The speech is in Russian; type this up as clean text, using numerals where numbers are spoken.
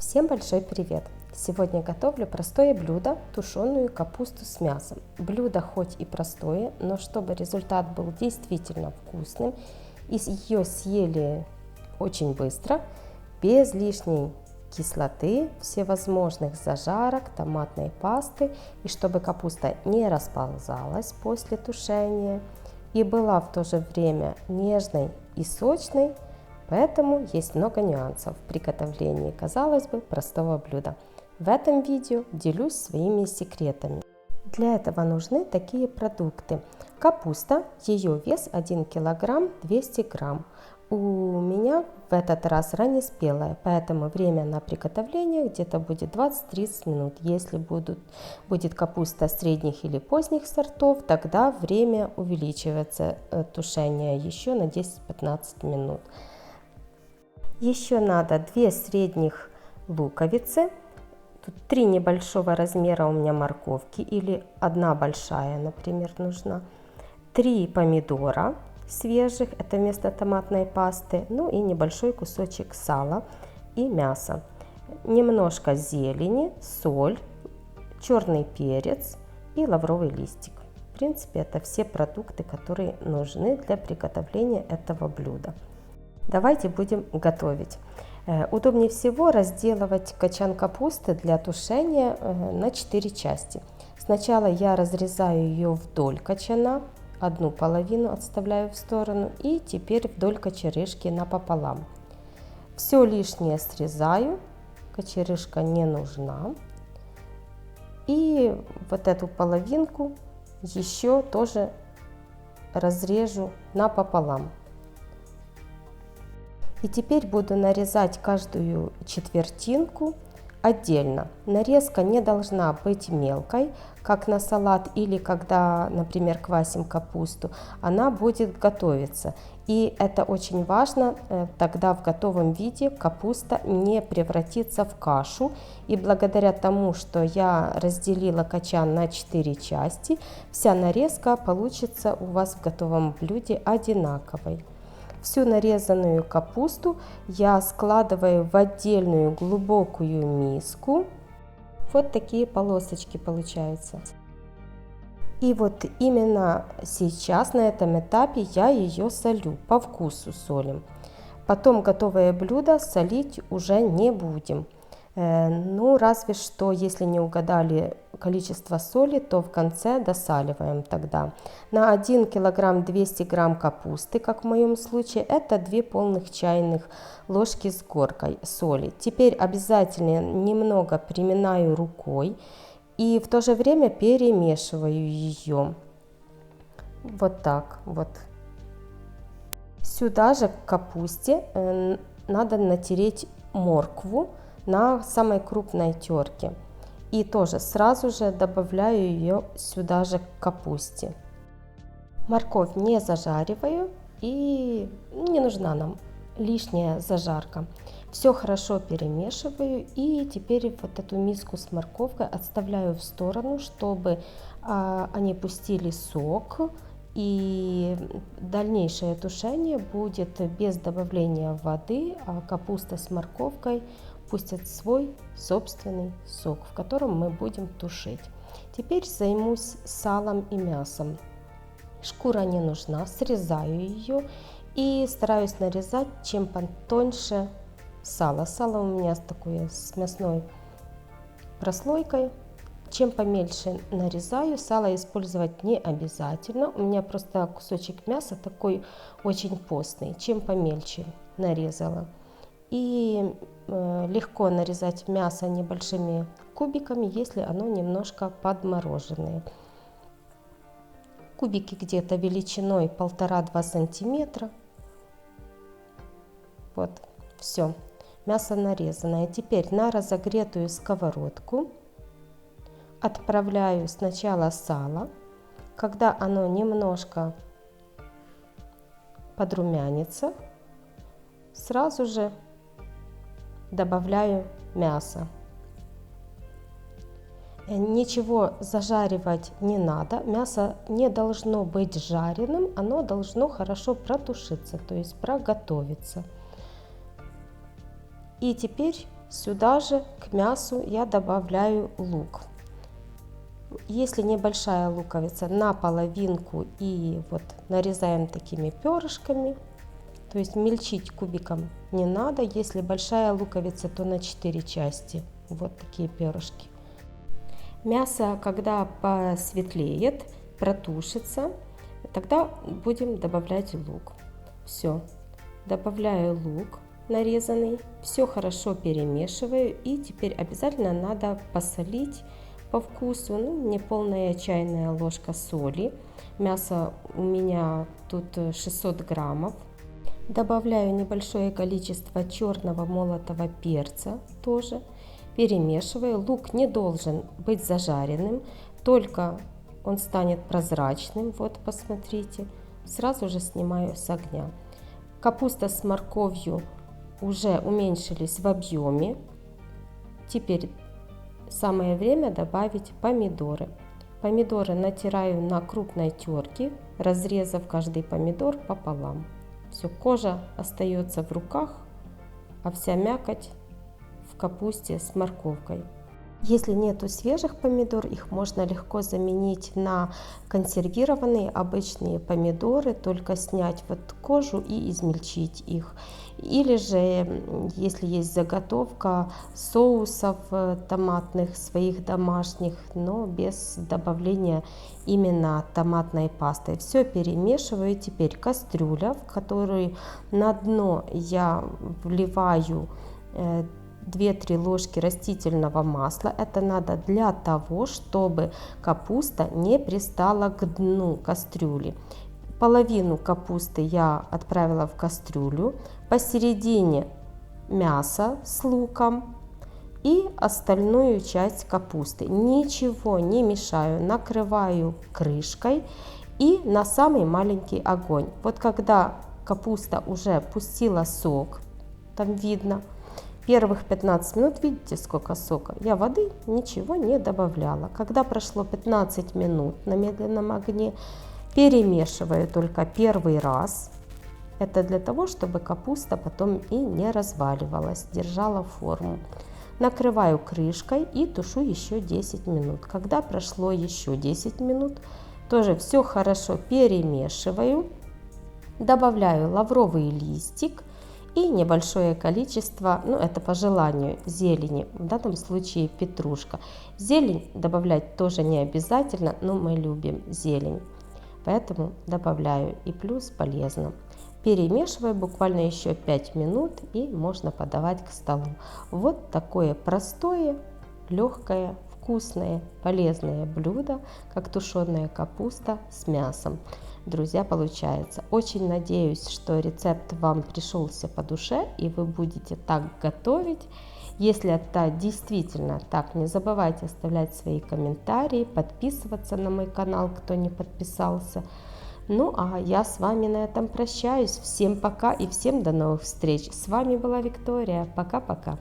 Всем большой привет! Сегодня готовлю простое блюдо – тушеную капусту с мясом. Блюдо хоть и простое, но чтобы результат был действительно вкусным, и ее съели очень быстро, без лишней кислоты, всевозможных зажарок, томатной пасты, и чтобы капуста не расползалась после тушения и была в то же время нежной и сочной. Поэтому есть много нюансов в приготовлении, казалось бы, простого блюда. В этом видео делюсь своими секретами. Для этого нужны такие продукты. Капуста, ее вес 1 кг 200 грамм. У меня в этот раз раннеспелая, поэтому время на приготовление где-то будет 20-30 минут. Если будет капуста средних или поздних сортов, тогда время увеличивается тушение еще на 10-15 минут. Еще надо 2 средних луковицы, тут 3 небольшого размера у меня морковки или 1 большая, например, нужна, 3 помидора свежих, это вместо томатной пасты, ну и небольшой кусочек сала и мяса, немножко зелени, соль, черный перец и лавровый листик. В принципе, это все продукты, которые нужны для приготовления этого блюда. Давайте будем готовить. Удобнее всего разделывать качан капусты для тушения на 4 части. Сначала я разрезаю ее вдоль качана, одну половину отставляю в сторону, и теперь вдоль кочерышки напополам. Все лишнее срезаю, кочерышка не нужна. И вот эту половинку еще тоже разрежу напополам. И теперь буду нарезать каждую четвертинку отдельно. Нарезка не должна быть мелкой, как на салат или когда, например, квасим капусту. Она будет готовиться. И это очень важно, тогда в готовом виде капуста не превратится в кашу. И благодаря тому, что я разделила качан на 4 части, вся нарезка получится у вас в готовом блюде одинаковой. Всю нарезанную капусту я складываю в отдельную глубокую миску. Вот такие полосочки получаются. И вот именно сейчас, на этом этапе, я ее солю, по вкусу солим. Потом готовое блюдо солить уже не будем. Ну, разве что, если не угадали количество соли, то в конце досаливаем тогда. На 1 кг 200 грамм капусты, как в моем случае, это 2 полных чайных ложки с горкой соли. Теперь обязательно немного приминаю рукой и в то же время перемешиваю ее. Вот так вот. Сюда же к капусте надо натереть моркву на самой крупной терке. И тоже сразу же добавляю ее сюда же к капусте. Морковь не зажариваю, и не нужна нам лишняя зажарка. Все хорошо перемешиваю, и теперь вот эту миску с морковкой отставляю в сторону, чтобы они пустили сок. И дальнейшее тушение будет без добавления воды, а капуста с морковкой пустят свой собственный сок, в котором мы будем тушить. Теперь займусь салом и мясом. Шкура не нужна, срезаю ее и стараюсь нарезать чем потоньше сало. Сало у меня такое с мясной прослойкой. Чем помельче нарезаю, сало использовать не обязательно. У меня просто кусочек мяса такой очень постный. Чем помельче нарезала. И легко нарезать мясо небольшими кубиками, если оно немножко подмороженное. Кубики где-то величиной 1,5-2 сантиметра. Вот, все. Мясо нарезанное. Теперь на разогретую сковородку отправляю сначала сало. Когда оно немножко подрумянится, сразу же добавляю мясо. Ничего зажаривать не надо, мясо не должно быть жареным, оно должно хорошо протушиться, то есть проготовиться. И теперь Сюда же к мясу я добавляю лук. Если небольшая луковица, на половинку и вот нарезаем такими перышками. То есть мельчить кубиком не надо. Если большая луковица, то на 4 части. Вот такие перышки. Мясо, когда посветлеет, протушится, тогда будем добавлять лук. Все. Добавляю лук нарезанный, все хорошо перемешиваю, и теперь обязательно надо посолить по вкусу, ну, не полная чайная ложка соли. Мясо у меня тут 600 граммов. Добавляю небольшое количество черного молотого перца тоже. Перемешиваю. Лук не должен быть зажаренным, только он станет прозрачным. Вот, посмотрите. Сразу же снимаю с огня. Капуста с морковью уже уменьшились в объеме. Теперь самое время добавить помидоры. Помидоры натираю на крупной терке, разрезав каждый помидор пополам. Все, кожа остается в руках, а вся мякоть в капусте с морковкой. Если нету свежих помидор, их можно легко заменить на консервированные обычные помидоры, только снять вот кожу и измельчить их. Или же, если есть заготовка соусов томатных, своих домашних, но без добавления именно томатной пасты. Все перемешиваю. Теперь кастрюля, в которую на дно я вливаю 2-3 ложки растительного масла. Это надо для того, чтобы капуста не пристала к дну кастрюли. Половину капусты я отправила в кастрюлю, посередине мясо с луком и остальную часть капусты. Ничего не мешаю, накрываю крышкой и на самый маленький огонь. Вот когда капуста уже пустила сок, там видно, первых 15 минут, видите, сколько сока, я воды ничего не добавляла. Когда прошло 15 минут на медленном огне, перемешиваю только первый раз. Это для того, чтобы капуста потом и не разваливалась, держала форму. Накрываю крышкой и тушу еще 10 минут. Когда прошло еще 10 минут, тоже все хорошо перемешиваю. Добавляю лавровый листик и небольшое количество, ну это по желанию, зелени, в данном случае петрушка. Зелень добавлять тоже не обязательно, но мы любим зелень, поэтому добавляю, и плюс полезно. Перемешиваю буквально еще 5 минут и можно подавать к столу. Вот такое простое, легкое, вкусное, полезное блюдо, как тушеная капуста с мясом. Друзья, получается. Очень надеюсь, что рецепт вам пришелся по душе и вы будете так готовить. Если это действительно так, не забывайте оставлять свои комментарии, подписываться на мой канал, кто не подписался. Ну а я с вами на этом прощаюсь. Всем пока и всем до новых встреч. С вами была Виктория. Пока-пока.